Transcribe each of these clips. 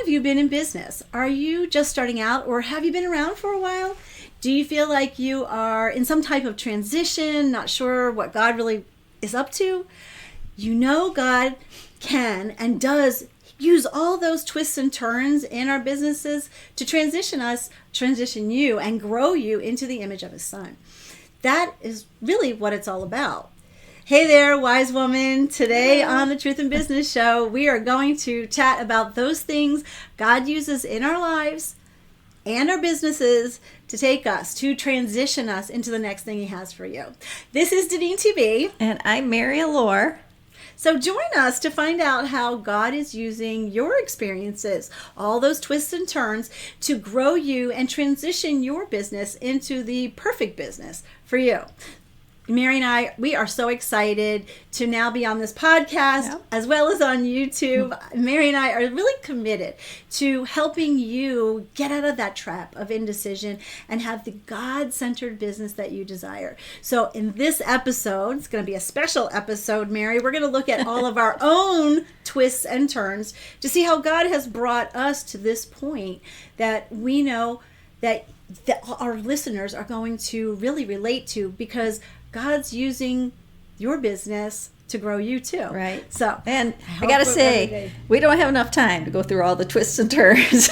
have you been in business? Are you just starting out, or have you been around for a while? Do you feel like you are in some type of transition, not sure what God really is up to? You know, God can and does use all those twists and turns in our businesses to transition you, and grow you into the image of his son. That is really what it's all about. Hey there, wise woman. Today on the Truth in Business Show, we are going to chat about those things God uses in our lives and our businesses to take us, to transition us into the next thing he has for you. This is DeneenTB. And I'm Mary Allure. So join us to find out how God is using your experiences, all those twists and turns, to grow you and transition your business into the perfect business for you. Mary and I, we are so excited to now be on this podcast as well as on YouTube. Mary and I are really committed to helping you get out of that trap of indecision and have the God-centered business that you desire. So in this episode, it's going to be a special episode, Mary. We're going to look at all of our own twists and turns to see how God has brought us to this point that we know that our listeners are going to really relate to, because God's using your business to grow you too. Right. So, and I got to say, we don't have enough time to go through all the twists and turns.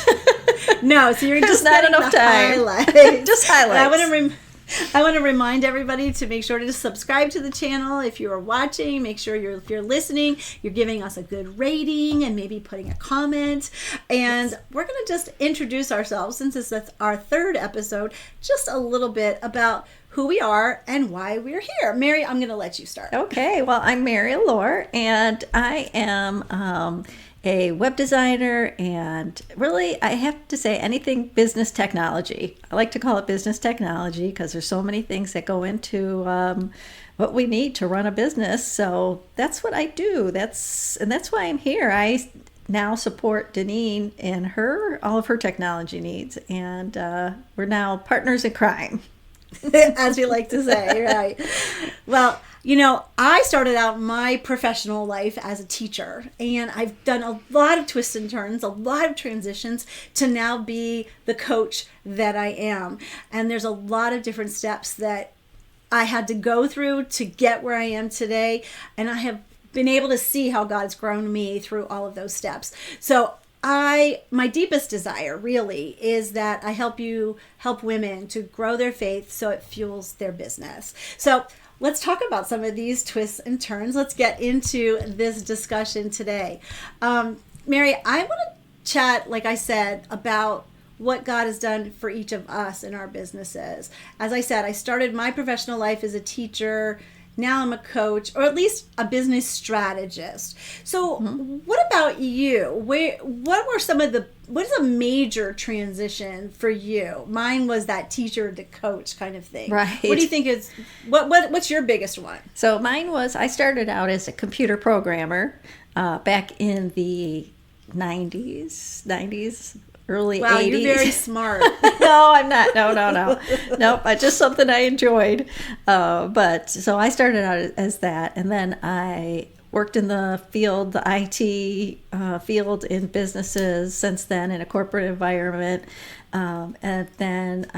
No, so you're just not enough time. Highlights. Just highlights. I want to remind everybody to make sure to subscribe to the channel. If you are watching, make sure if you're listening, you're giving us a good rating and maybe putting a comment. And we're going to just introduce ourselves, since this is our third episode, just a little bit about who we are and why we're here. Mary, I'm going to let you start. Okay. Well, I'm Mary Allure, and I am a web designer, and really, I have to say, anything business technology. I like to call it business technology because there's so many things that go into what we need to run a business. So that's what I do. That's why I'm here. I now support Deneen in all of her technology needs, and we're now partners in crime. As we like to say, right? Well, I started out my professional life as a teacher, and I've done a lot of twists and turns, a lot of transitions to now be the coach that I am. And there's a lot of different steps that I had to go through to get where I am today. And I have been able to see how God's grown me through all of those steps. So my deepest desire really is that I help women to grow their faith so it fuels their business. So let's talk about some of these twists and turns. Let's get into this discussion today. Mary, I want to chat, like I said, about what God has done for each of us in our businesses. As I said, I started my professional life as a teacher. Now I'm a coach, or at least a business strategist. So what about you? What is a major transition for you? Mine was that teacher to coach kind of thing. Right. What do you think what's your biggest one? So mine was, I started out as a computer programmer back in the 90s. Early 80s. Wow, you're very smart. No, I'm not. No. Nope, just something I enjoyed. But so I started out as that, and then I worked in the field, the IT field in businesses since then, in a corporate environment. And then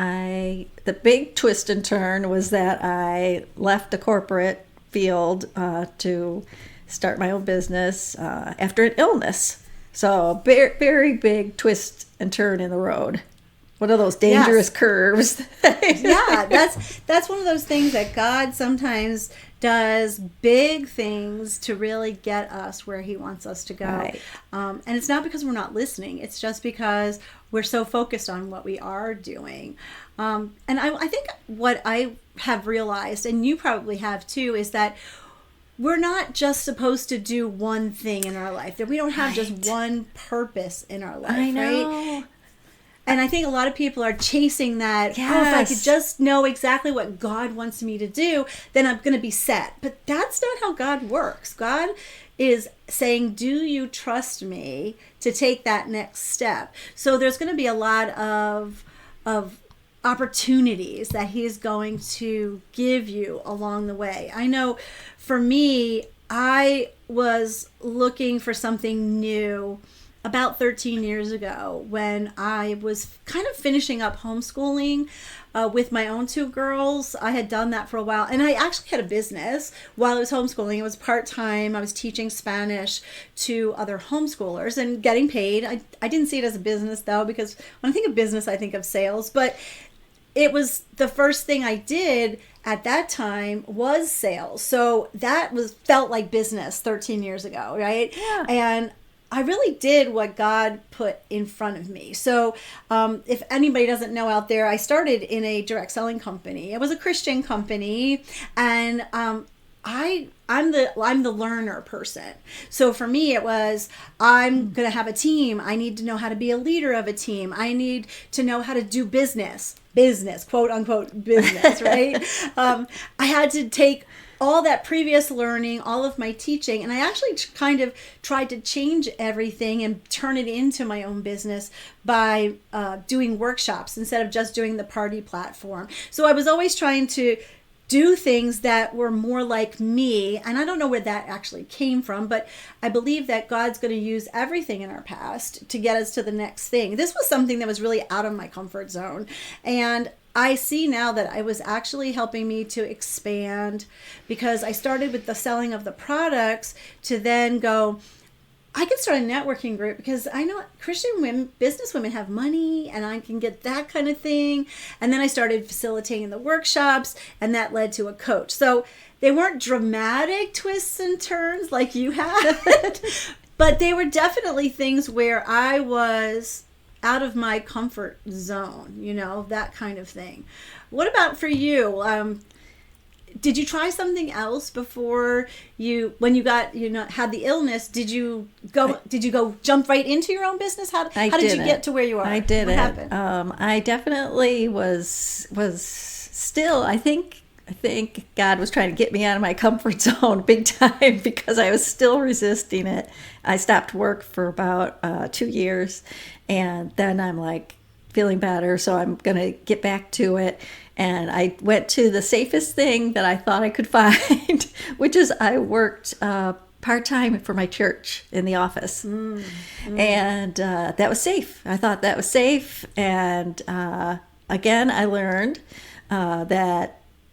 the big twist and turn was that I left the corporate field to start my own business after an illness. So very, very big twist and turn in the road. One of those dangerous curves. Yeah, that's one of those things that God sometimes does big things to really get us where he wants us to go. Right. And it's not because we're not listening. It's just because we're so focused on what we are doing. And I think what I have realized, and you probably have too, is that we're not just supposed to do one thing in our life, that we don't have just one purpose in our life. I know. Right? And I think a lot of people are chasing that, Yes. oh, if I could just know exactly what God wants me to do, then I'm going to be set. But that's not how God works. God is saying, do you trust me to take that next step? So there's going to be a lot of opportunities that he's going to give you along the way. I know for me, I was looking for something new about 13 years ago when I was kind of finishing up homeschooling with my own two girls. I had done that for a while, and I actually had a business while I was homeschooling. It was part-time. I was teaching Spanish to other homeschoolers and getting paid. I didn't see it as a business, though, because when I think of business, I think of sales, but it was the first thing I did at that time was sales. So that felt like business 13 years ago, right? Yeah. And I really did what God put in front of me. So if anybody doesn't know out there, I started in a direct selling company. It was a Christian company, and I'm the learner person. So for me, it was, I'm going to have a team. I need to know how to be a leader of a team. I need to know how to do business, quote unquote business, right? I had to take all that previous learning, all of my teaching, and I actually kind of tried to change everything and turn it into my own business by doing workshops instead of just doing the party platform. So I was always trying to do things that were more like me, and I don't know where that actually came from, but I believe that God's going to use everything in our past to get us to the next thing. This was something that was really out of my comfort zone, and I see now that it was actually helping me to expand, because I started with the selling of the products to then go, I can start a networking group because I know Christian women, business women have money, and I can get that kind of thing. And then I started facilitating the workshops, and that led to a coach. So they weren't dramatic twists and turns like you had, but they were definitely things where I was out of my comfort zone, that kind of thing. What about for you? Did you try something else before when you got, had the illness? Did you go jump right into your own business? How did you get to where you are? I did. What happened? I definitely was still, I think God was trying to get me out of my comfort zone big time, because I was still resisting it. I stopped work for about 2 years, and then I'm like feeling better, so I'm going to get back to it. And I went to the safest thing that I thought I could find, which is I worked part-time for my church in the office. And that was safe. I thought that was safe. And again, I learned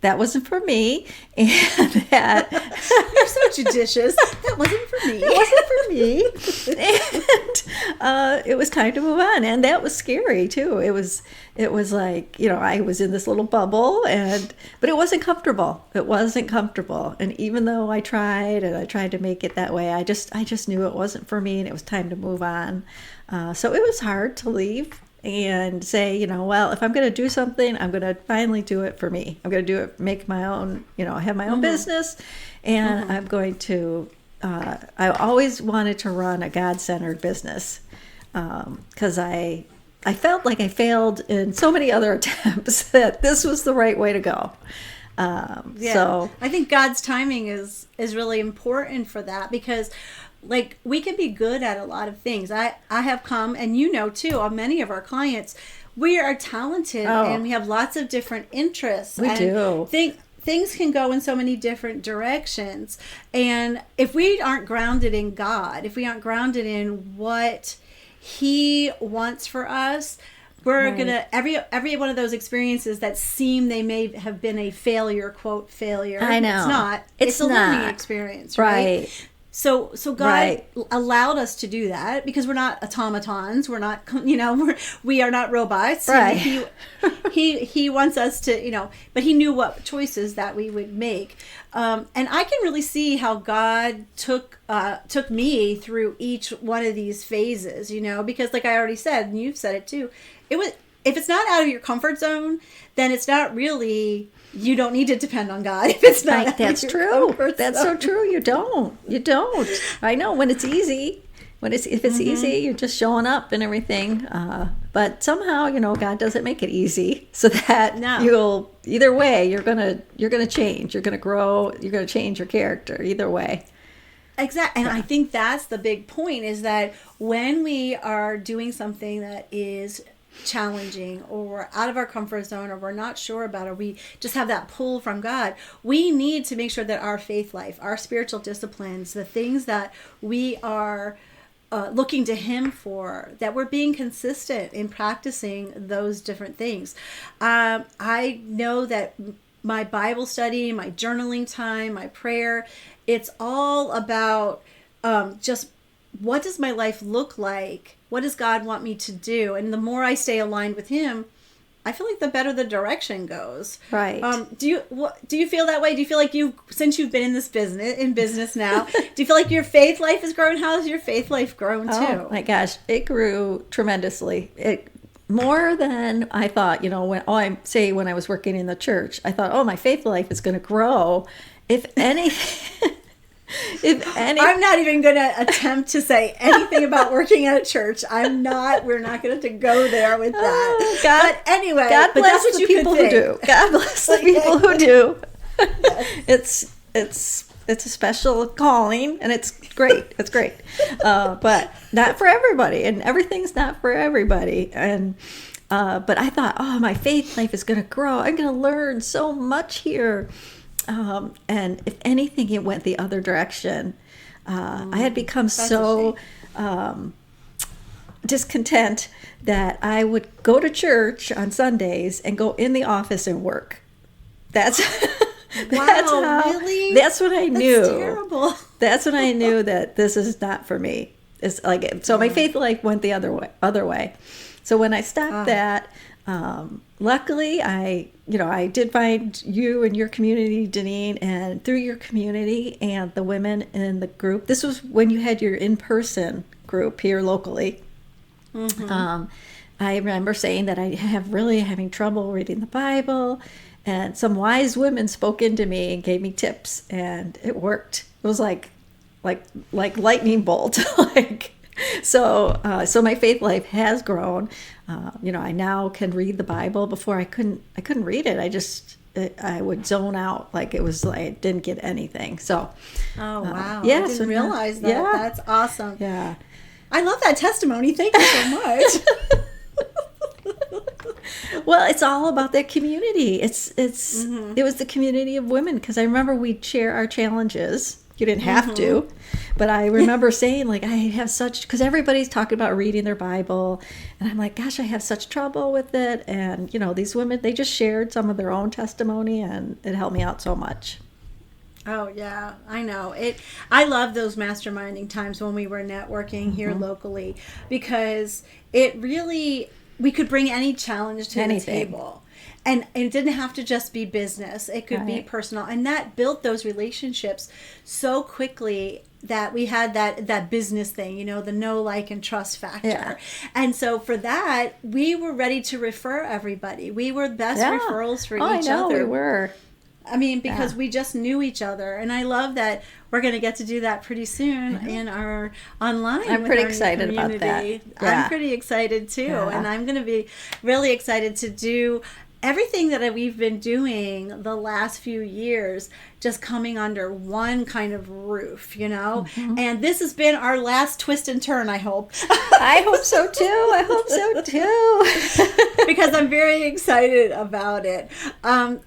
that wasn't for me, and that you're so judicious. That wasn't for me. It wasn't for me, and it was time to move on, and that was scary too. It was like, I was in this little bubble, but it wasn't comfortable. And even though I tried to make it that way, I just knew it wasn't for me, and it was time to move on. So it was hard to leave and say, well, if I'm going to do something, I'm going to finally do it for me. I'm going to do it, make my own, have my own business. And I'm going to, I always wanted to run a God-centered business, because I felt like I failed in so many other attempts that this was the right way to go. So I think God's timing is really important for that, because we can be good at a lot of things. I have come, and too, on many of our clients, we are talented and we have lots of different interests. We do. Things can go in so many different directions. And if we aren't grounded in God, if we aren't grounded in what He wants for us, we're gonna every one of those experiences that seem they may have been a failure, quote failure. I know. It's not. It's a learning experience, right? So God allowed us to do that, because we're not automatons. We're not, we are not robots. Right. He wants us to, but He knew what choices that we would make. And I can really see how God took me through each one of these phases, because like I already said, and you've said it too, if it's not out of your comfort zone, then it's not really, you don't need to depend on God if it's not. That's true. That's so true. You don't. I know when it's easy. If it's easy, you're just showing up and everything. But somehow, God doesn't make it easy, so that you'll either way you're gonna change. You're gonna grow. You're gonna change your character either way. Exactly. And I think that's the big point, is that when we are doing something that is challenging or out of our comfort zone, or we're not sure about it, or we just have that pull from God, we need to make sure that our faith life, our spiritual disciplines, the things that we are looking to him for, that we're being consistent in practicing those different things. I know that my Bible study, my journaling time, my prayer, it's all about just what does my life look like? What does God want me to do? And the more I stay aligned with him, I feel like the better the direction goes. Right. Do you feel that way? Do you feel like since you've been in this business now, do you feel like your faith life has grown? How has your faith life grown too? Oh my gosh, it grew tremendously. More than I thought. When I was working in the church, I thought, my faith life is going to grow. If any. I'm not even going to attempt to say anything about working at a church. We're not going to go there with that. But anyway, God bless the people who do. God bless the people who do. Yes. It's a special calling, and it's great. It's great. But not for everybody, and everything's not for everybody. And but I thought, my faith life is going to grow. I'm going to learn so much here. And if anything, it went the other direction. I had become so discontent that I would go to church on Sundays and go in the office and work. Really? That's when I knew. That's terrible. That's when I knew that this is not for me. It's like, so my faith life went the other way. So when I stopped that, luckily I did find you and your community, Deneen, and through your community and the women in the group. This was when you had your in-person group here locally. Mm-hmm. I remember saying that I having trouble reading the Bible, and some wise women spoke into me and gave me tips, and it worked. It was like lightning bolt. So my faith life has grown. I now can read the Bible. Before I couldn't read it. I would zone out, like it was like I didn't get anything. So, wow! Yeah, I didn't realize that. Yeah. That's awesome. Yeah, I love that testimony. Thank you so much. Well, it's all about that community. It was the community of women, because I remember we'd share our challenges. You didn't have to, but I remember saying, like, I have because everybody's talking about reading their Bible, and I'm like, gosh, I have such trouble with it. And, these women, they just shared some of their own testimony, and it helped me out so much. Oh, yeah, I know. I love those masterminding times when we were networking here locally, because it really, we could bring any challenge to the table. And it didn't have to just be business. It could be personal. And that built those relationships so quickly that we had that business thing, the know, like, and trust factor. Yeah. And so for that, we were ready to refer everybody. We were the best referrals for each other. We were. I mean, because we just knew each other. And I love that we're going to get to do that pretty soon in our online. I'm pretty excited about that. Yeah. I'm pretty excited too. Yeah. And I'm going to be really excited to do everything that we've been doing the last few years, just coming under one kind of roof, And this has been our last twist and turn, I hope. I hope so too. Because I'm very excited about it. Like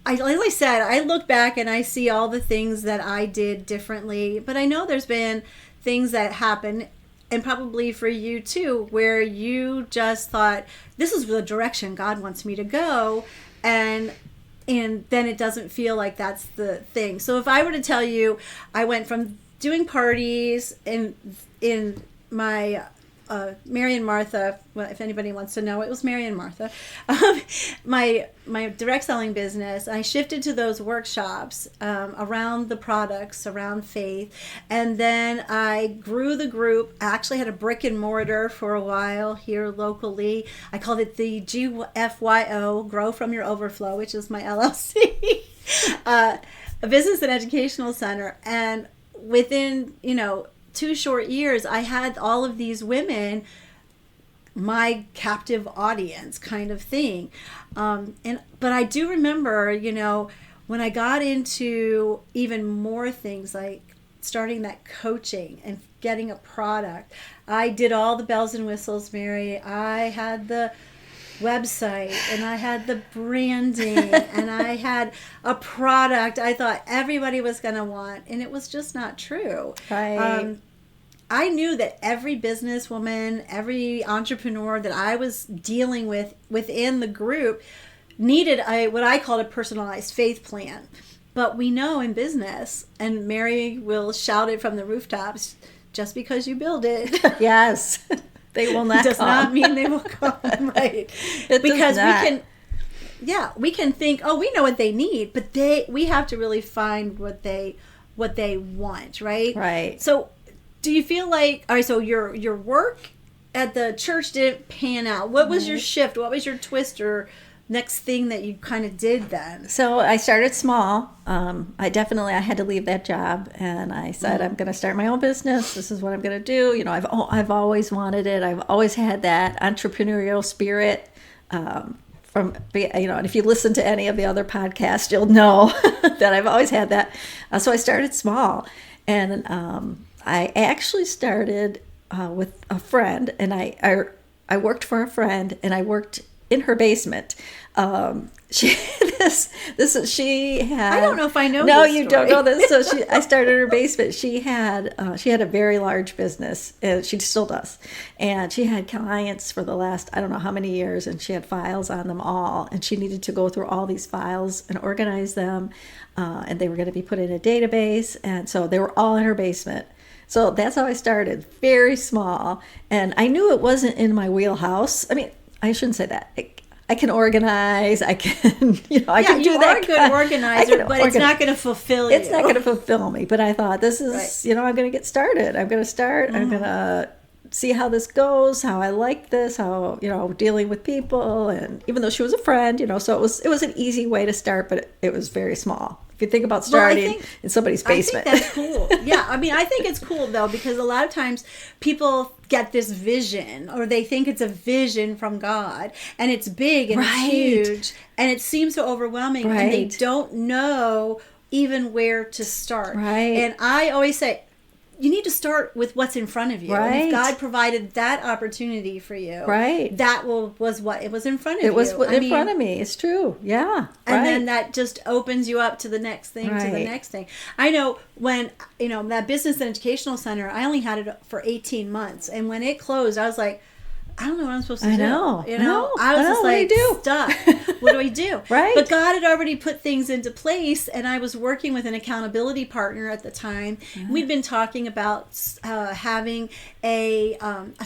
I said, I look back and I see all the things that I did differently, but I know there's been things that happen, and probably for you too, where you just thought, this is the direction God wants me to go, and then it doesn't feel like that's the thing. So if I were to tell you, I went from doing parties in my Mary and Martha, well, if anybody wants to know, it was Mary and Martha, my direct selling business. I shifted to those workshops around the products, around faith, and then I grew the group. I actually had a brick and mortar for a while here locally. I called it the GFYO, Grow From Your Overflow, which is my LLC, a business and educational center. And within, 2 short years, I had all of these women, my captive audience kind of thing. But I do remember, when I got into even more things like starting that coaching and getting a product, I did all the bells and whistles, Mary. I had the website, and I had the branding, and I had a product I thought everybody was going to want, and it was just not true. Right. I knew that every businesswoman, every entrepreneur that I was dealing with within the group needed what I called a personalized faith plan. But we know in business, and Mary will shout it from the rooftops, just because you build it. Yes. They will not does come. not mean they will come, right? Because we can think, oh, we know what they need, but we have to really find what they want, right? Right. So do you feel like, all right, so your work at the church didn't pan out. What was your shift? What was your twist or next thing that you kind of did then? So I started small. I had to leave that job, and I said, I'm going to start my own business. This is what I'm going to do. You know, I've always wanted it. I've always had that entrepreneurial spirit. And if you listen to any of the other podcasts, you'll know that I've always had that. So I started small, and I actually started with a friend, and I worked for a friend, and I worked in her basement. She had. I don't know if I know. No, this you story. don't know this. So I started in her basement. She had a very large business. She still does, and she had clients for the last I don't know how many years, and she had files on them all, and she needed to go through all these files and organize them, and they were going to be put in a database, and so they were all in her basement. So that's how I started, very small, and I knew it wasn't in my wheelhouse. I mean, I shouldn't say that. I can organize. I can, I can do that. You are a good organizer, but it's not going to fulfill you. It's not going to fulfill me. But I thought, this is, right. I'm going to get started. I'm going to start. I'm going to see how this goes, how I like this, how, dealing with people. And even though she was a friend, so it was an easy way to start, but it was very small. If you think about starting in somebody's basement. I think that's cool. Yeah, I mean, I think it's cool, though, because a lot of times people get this vision, or they think it's a vision from God, and it's big and it's huge, and it seems so overwhelming, and they don't know even where to start. Right. And I always say, you need to start with what's in front of you. Right. And if God provided that opportunity for you, that was what it was in front of you. It was in front of me. It's true. Yeah. And then that just opens you up to the next thing, to the next thing. I know when, that business and educational center, I only had it for 18 months. And when it closed, I was like, I don't know what I'm supposed to do. I was just like, stuck. What do I do? Right. But God had already put things into place, and I was working with an accountability partner at the time. Yeah. We'd been talking about having a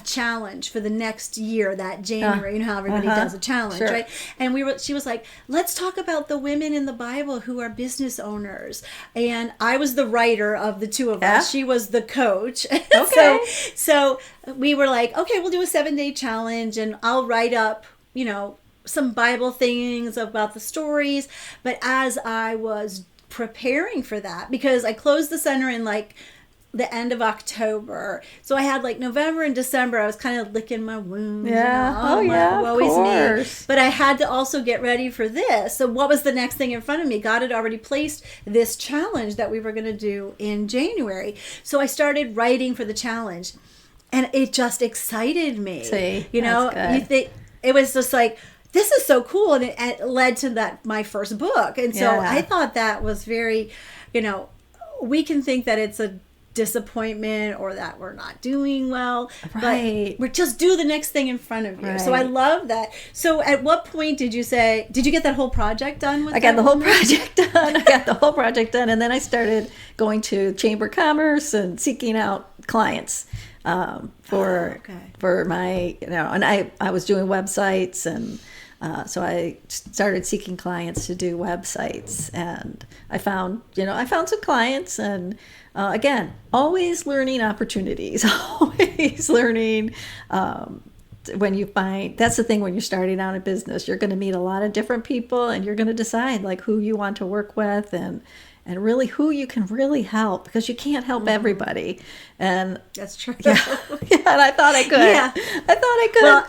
challenge for the next year, that January. You know how everybody does a challenge, right? And she was like, let's talk about the women in the Bible who are business owners. And I was the writer of the two of us. She was the coach. Okay. So we were like, okay, we'll do a 7-day challenge, and I'll write up, some Bible things about the stories. But as I was preparing for that, because I closed the center in the end of October, so I had November and December, I was kind of licking my wounds. Woe is me. But I had to also get ready for this. So what was the next thing in front of me? God had already placed this challenge that we were going to do in January. So I started writing for the challenge. And it just excited me. See, you think it was just like, this is so cool, and it led to my first book. And so I thought that was very, we can think that it's a disappointment or that we're not doing well, but we're just do the next thing in front of you. So I love that. So at what point did you get that whole project done? I got the whole project done. I got the whole project done, and then I started going to Chamber of Commerce and seeking out clients. For my, and I was doing websites, and so I started seeking clients to do websites, and I found some clients, and again, always learning opportunities, always learning. When you that's the thing, when you're starting out a business, you're going to meet a lot of different people, and you're going to decide who you want to work with, and really who you can really help, because you can't help everybody. And that's true. Yeah, and I thought I could. Yeah. I thought I could. Well,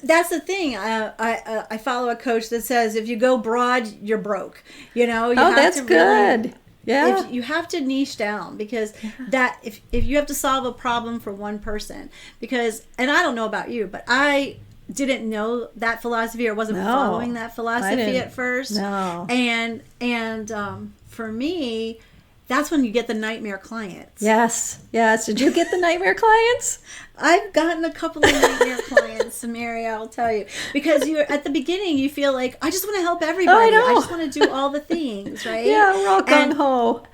that's the thing. I follow a coach that says, if you go broad, you're broke. That's good. Yeah. You have to niche down, because that if you have to solve a problem for one person, and I don't know about you, but I didn't know that philosophy, or wasn't following that philosophy at first. No. And for me, that's when you get the nightmare clients. Yes. Did you get the nightmare clients? I've gotten a couple of nightmare clients, Mary, I'll tell you. Because you're at the beginning, you feel like, I just want to help everybody. I just want to do all the things, right? Yeah, we're all gung-ho.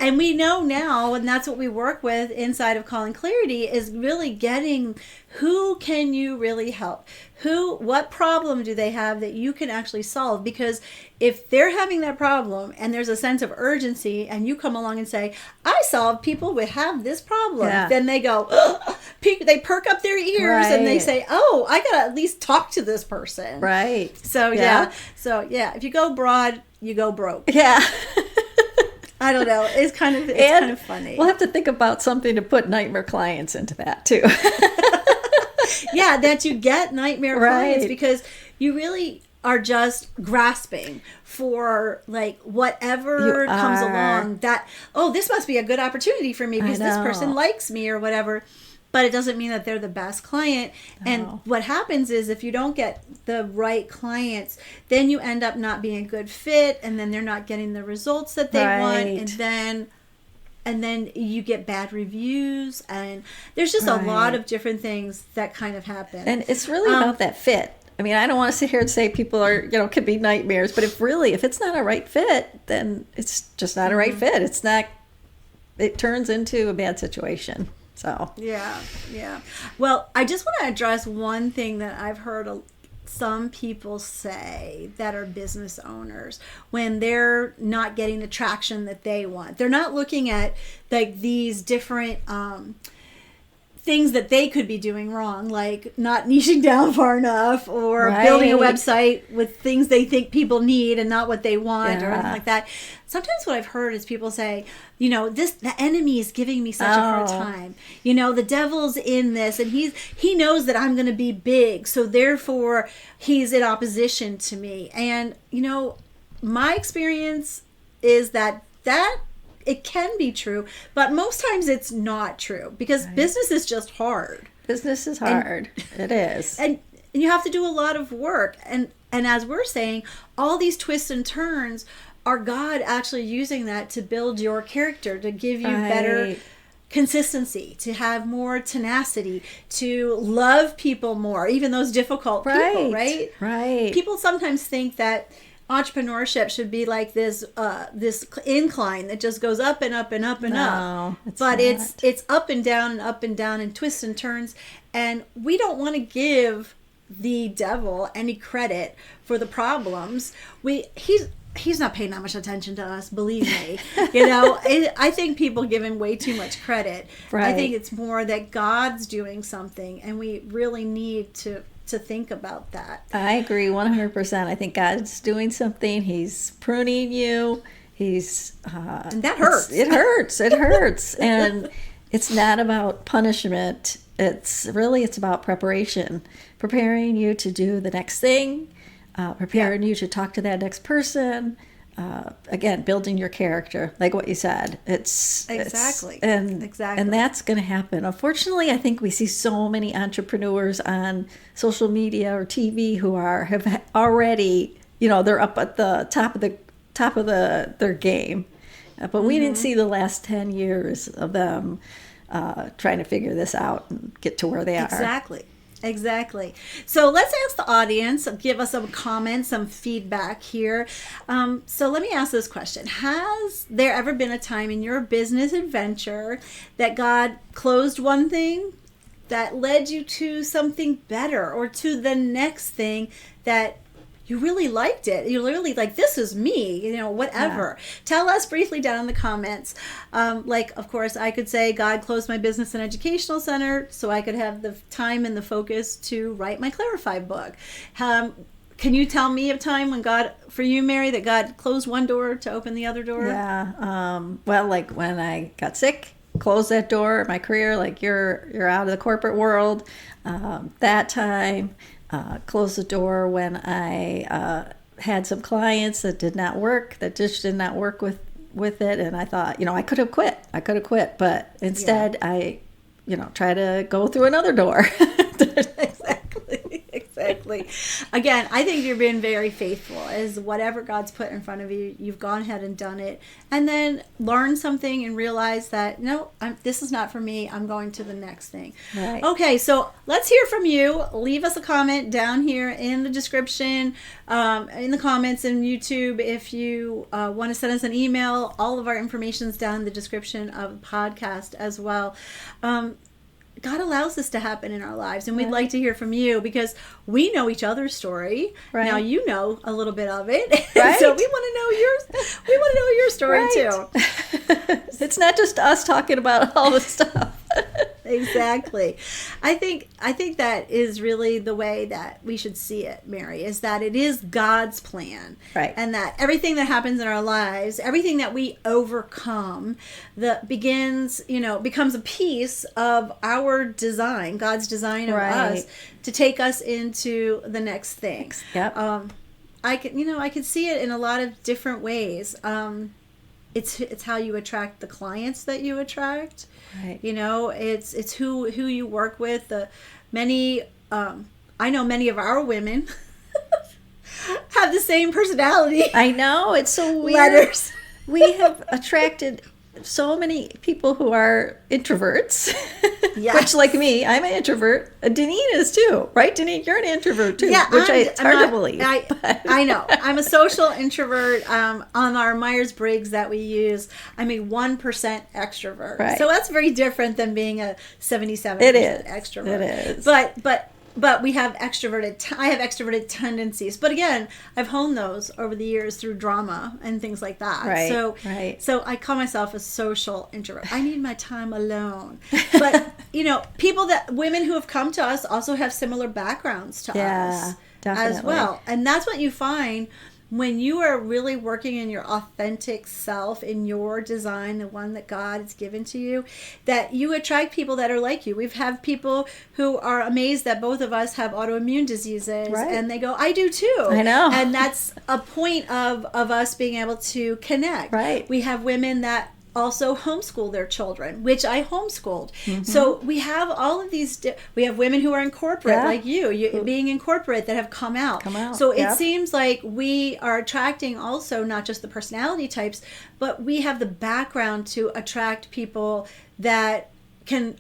And we know now, and that's what we work with inside of Calling Clarity, is really getting who can you really help? What problem do they have that you can actually solve? Because if they're having that problem and there's a sense of urgency and you come along and say, I solve people who have this problem, then they go, they perk up their ears and they say, oh, I got to at least talk to this person. Right. So, if you go broad, you go broke. Yeah. I don't know. It's kind of funny. We'll have to think about something to put nightmare clients into that too. Yeah, that you get nightmare clients because you really are just grasping for like whatever comes along that, this must be a good opportunity for me because this person likes me or whatever. But it doesn't mean that they're the best client. No. And what happens is if you don't get the right clients, then you end up not being a good fit, and then they're not getting the results that they want, and then you get bad reviews, and there's just a lot of different things that kind of happen. And it's really about that fit. I mean, I don't want to sit here and say people are, could be nightmares, but if it's not a right fit, then it's just not a right fit. It turns into a bad situation. So yeah. Well, I just want to address one thing that I've heard some people say that are business owners when they're not getting the traction that they want. They're not looking at like these different things that they could be doing wrong, like not niching down far enough or building a website with things they think people need and not what they want or anything like that. Sometimes what I've heard is people say, the enemy is giving me such a hard time. The devil's in this and he knows that I'm going to be big. So therefore he's in opposition to me. And, my experience is that it can be true, but most times it's not true because business is just hard. Business is hard. It is. And you have to do a lot of work. And as we're saying, all these twists and turns are God actually using that to build your character, to give you better consistency, to have more tenacity, to love people more, even those difficult people, right? Right. People sometimes think that entrepreneurship should be like this incline that just goes up and up and up and up. But it's up and down and twists and turns, and we don't want to give the devil any credit for the problems. He's not paying that much attention to us, believe me. I think people give him way too much credit. I think it's more that God's doing something, and we really need to think about that. I agree 100%. I think God's doing something. He's pruning you. And that hurts. It hurts. And it's not about punishment. It's about preparation, preparing you to do the next thing, preparing you to talk to that next person. Again, building your character, like what you said. Exactly. And that's going to happen. Unfortunately, I think we see so many entrepreneurs on social media or TV who have already, they're up at the top of their game. But we didn't see the last 10 years of them trying to figure this out and get to where they are. Exactly. So let's ask the audience, give us some comments, some feedback here. So let me ask this question. Has there ever been a time in your business adventure that God closed one thing that led you to something better or to the next thing that you really liked it? You're literally like, this is me, whatever. Yeah. Tell us briefly down in the comments. Of course, I could say God closed my business and educational center so I could have the time and the focus to write my Clarify book. Can you tell me a time when for you, Mary, that God closed one door to open the other door? Yeah. Like when I got sick, closed that door, my career, like you're out of the corporate world. That time. Closed the door when I had some clients that just did not work with it, and I thought, I could have quit, but instead I, try to go through another door. Exactly. Again, I think you're being very faithful. is whatever God's put in front of you, you've gone ahead and done it, and then learn something and realize that, no, this is not for me. I'm going to the next thing. Right. Okay, so let's hear from you. Leave us a comment down here in the description, in the comments in YouTube. If you want to send us an email, all of our information is down in the description of the podcast as well. God allows this to happen in our lives, and we'd like to hear from you because we know each other's story. Right. Now you know a little bit of it, right? So we want to know yours. We want to know your story too. It's not just us talking about all the stuff. Exactly. I think that is really the way that we should see it, Mary, is that it is God's plan. Right. And that everything that happens in our lives, everything that we overcome, becomes a piece of our design, God's design of us to take us into the next thing. Yep. I could see it in a lot of different ways. It's how you attract the clients that you attract. Right. It's who you work with. I know many of our women have the same personality. I know, it's so weird. Letters. We have attracted so many people who are introverts. Yes. Which, like me, I'm an introvert. Deneen is too, right? Deneen, you're an introvert too. Yeah, it's hard to believe. I know. I'm a social introvert. On our Myers-Briggs that we use, I'm a 1% extrovert. Right. So that's very different than being a 77% extrovert. It is. But we have I have extroverted tendencies. But again, I've honed those over the years through drama and things like that. Right. So I call myself a social introvert. I need my time alone. But, women who have come to us also have similar backgrounds to us definitely. as well. And that's what you find when you are really working in your authentic self, in your design, the one that God has given to you, that you attract people that are like you. We've had people who are amazed that both of us have autoimmune diseases, and they go, I do too. I know. And that's a point of us being able to connect. Right. We have women that also homeschool their children, which I homeschooled. Mm-hmm. So we have all of these, we have women who are in corporate, like you being in corporate, that have come out. So it seems like we are attracting also not just the personality types, but we have the background to attract people that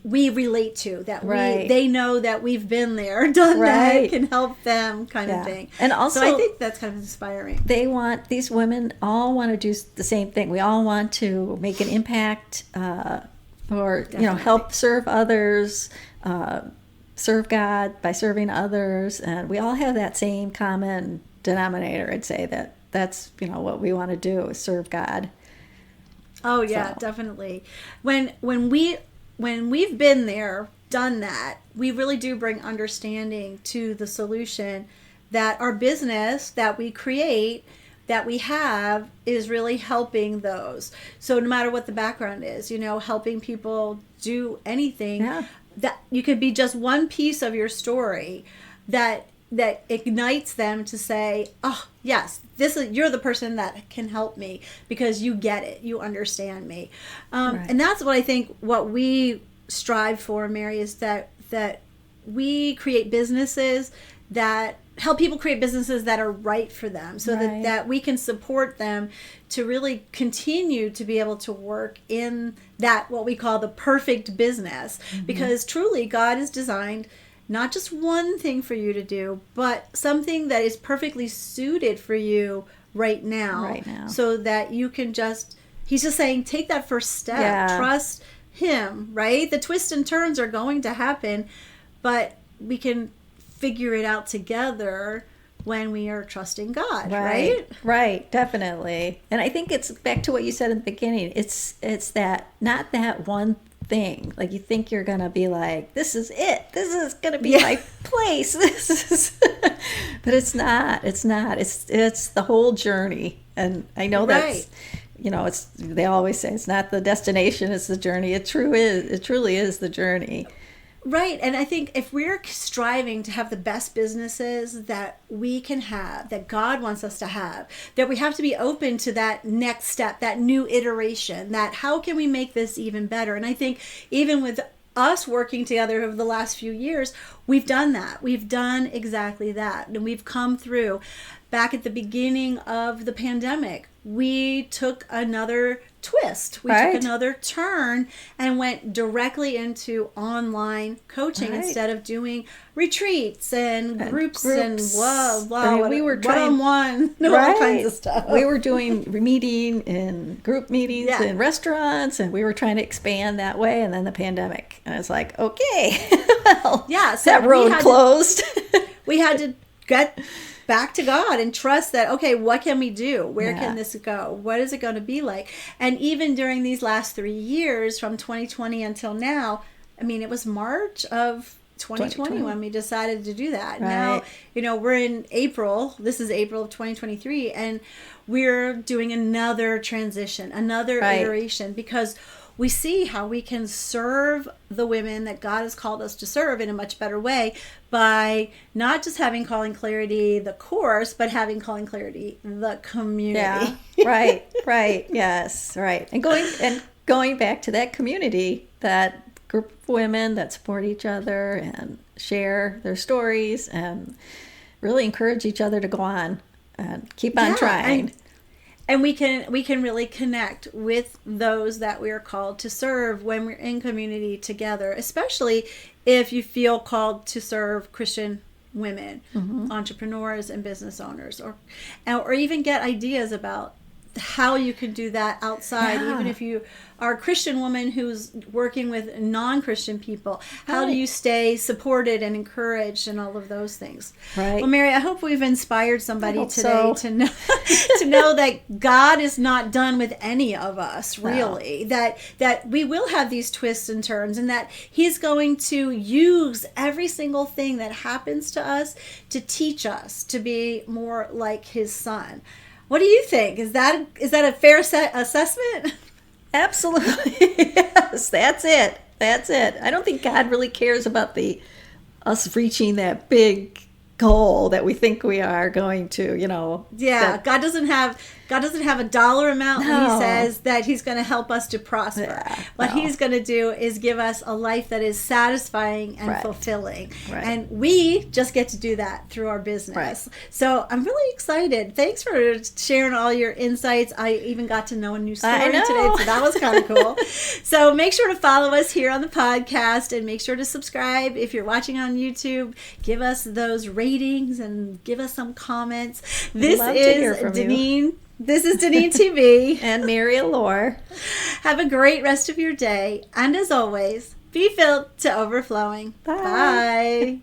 we relate to, that they know that we've been there, done that, can help them kind of thing. And also, so I think that's kind of inspiring. These women all want to do the same thing. We all want to make an impact, or help serve others, serve God by serving others, and we all have that same common denominator. I'd say that's what we want to do, is serve God. Oh yeah, definitely. When we've been there, done that, we really do bring understanding to the solution that our business that we create, that we have, is really helping those. So no matter what the background is, helping people do anything, that you could be just one piece of your story that ignites them to say, oh yes, you're the person that can help me because you get it, you understand me. And that's what I think what we strive for, Mary, is that we create businesses that help people create businesses that are right for them, so that we can support them to really continue to be able to work in that, what we call the perfect business. Because truly God has designed not just one thing for you to do, but something that is perfectly suited for you right now. So that you can he's just saying, take that first step, trust him, right? The twists and turns are going to happen, but we can figure it out together when we are trusting God, right? Right, definitely. And I think it's back to what you said in the beginning. It's that, not that one thing. Like, you think you're gonna be like, this is it, this is gonna be my place, this is but it's not it's the whole journey. And I know that's they always say it's not the destination, it's the journey. It truly is the journey. Right. And I think if we're striving to have the best businesses that we can have, that God wants us to have, that we have to be open to that next step, that new iteration, that how can we make this even better? And I think even with us working together over the last few years, we've done that. We've done exactly that. And we've come through. Back at the beginning of the pandemic, we took another twist. We took another turn and went directly into online coaching instead of doing retreats and groups and we were trying one-on-one, all kinds of stuff. We were doing meeting and group meetings in restaurants, and we were trying to expand that way. And then the pandemic, and it's like, okay, well, so that road closed. We had to get back to God and trust that, okay, what can we do? Where can this go? What is it going to be like? And even during these last 3 years, from 2020 until now, I mean, it was March of 2020 when we decided to do that. Now, we're in April. This is April of 2023, and we're doing another transition, another iteration, because we see how we can serve the women that God has called us to serve in a much better way by not just having Calling Clarity, the course, but having Calling Clarity, the community. Yeah, right. Yes, right. And going back to that community, that group of women that support each other and share their stories and really encourage each other to go on and keep on trying. And we can really connect with those that we are called to serve when we're in community together, especially if you feel called to serve Christian women, entrepreneurs and business owners, or even get ideas about how you can do that outside, even if you are a Christian woman who's working with non-Christian people. How do you stay supported and encouraged and all of those things? Right. Well, Mary, I hope we've inspired somebody today to know to know that God is not done with any of us, really. No. That we will have these twists and turns, and that He's going to use every single thing that happens to us to teach us to be more like His Son. What do you think? Is that a fair assessment? Absolutely. Yes, that's it. I don't think God really cares about us reaching that big goal that we think we are going to, Yeah, God doesn't have a dollar amount when He says that He's going to help us to prosper. Yeah, what He's going to do is give us a life that is satisfying and fulfilling. Right. And we just get to do that through our business. Right. So I'm really excited. Thanks for sharing all your insights. I even got to know a new story today, so that was kind of cool. So make sure to follow us here on the podcast, and make sure to subscribe. If you're watching on YouTube, give us those ratings and give us some comments. This is Deneen. This is DeneenTB. And Mary Allure. Have a great rest of your day. And as always, be filled to overflowing. Bye. Bye.